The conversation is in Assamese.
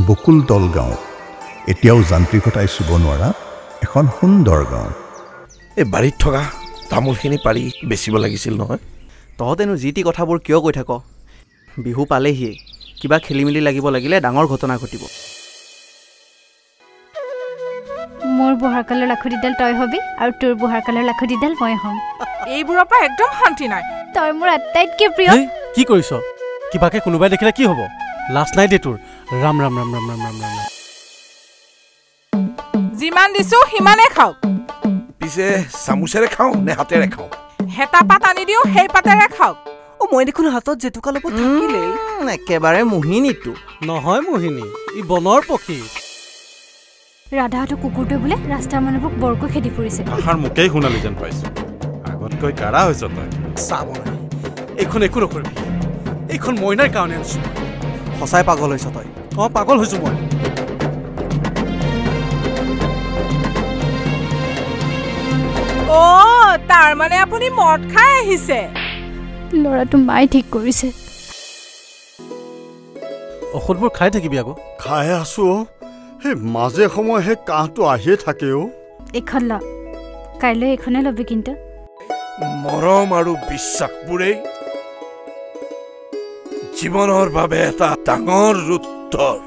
বকুলতল গাঁও এতিয়াও যান্ত্ৰিকতাই চুব নোৱাৰা এখন সুন্দৰ গাঁও এই বাৰীত থকা তামোলখিনি পাৰি বেচিব লাগিছিল নহয় তহঁতেনো যি টি কথাবোৰ কিয় কৈ থাক বিহু পালেহিয়ে কিবা খেলি মেলি লাগিব লাগিলে ডাঙৰ ঘটনা ঘটিব মোৰ বুঢ়া কালৰ লাখুটিডাল তই হবি আৰু তোৰ বুঢ়া কালৰ লাখুটিডাল মই হ'ম এইবোৰৰ পৰা একদম শান্তি নাই তই মোৰ আটাইতকৈ প্ৰিয় কি কৰিছ কিবাকে কোনোবাই দেখিলে কি হ'ব লাজ নাই দে তোৰ ৰাম ৰাম ৰাম ৰাম ৰাম ৰাম ৰাম যিমান দিছো সিমানে খাওক পিছে চামুচেৰে খাওঁ নে হাতেৰে খাওঁ হেতা পাত আনি দিও সেই পাতেৰে খাওক মই দেখোন হাতত জেতুকা ল'ব থাকিলেই একেবাৰে মোহিনীটো নহয় মোহিনী ই বনৰ পক্ষী ৰাধাহঁতৰ কুকুৰটোৱে বোলে ৰাস্তাৰ মানুহবোৰক বৰকৈ খেদি ফুৰিছে আহাৰ মোকেই শুনালি যেন পাইছো আগতকৈ কাৰা হৈছ তই চাব নাই এইখন একো নকৰিবি এইখন মইনাৰ কাৰণে আনিছো সঁচাই পাগল হৈছ তই পাগল হৈছো মই তাৰ মানে আপুনি মদ খাই আহিছে ল'ৰাটো মাই ঠিক কৰিছে ঔষধবোৰ খাই থাকিবি আকৌ খাই আছো সেই মাজে সময় সেই কাহটো আহিয়ে থাকে এইখন ল কাইলৈ এইখনে ল'বি কিন্তু মৰম আৰু বিশ্বাসবোৰেই জীৱনৰ বাবে এটা ডাঙৰ উত্তৰ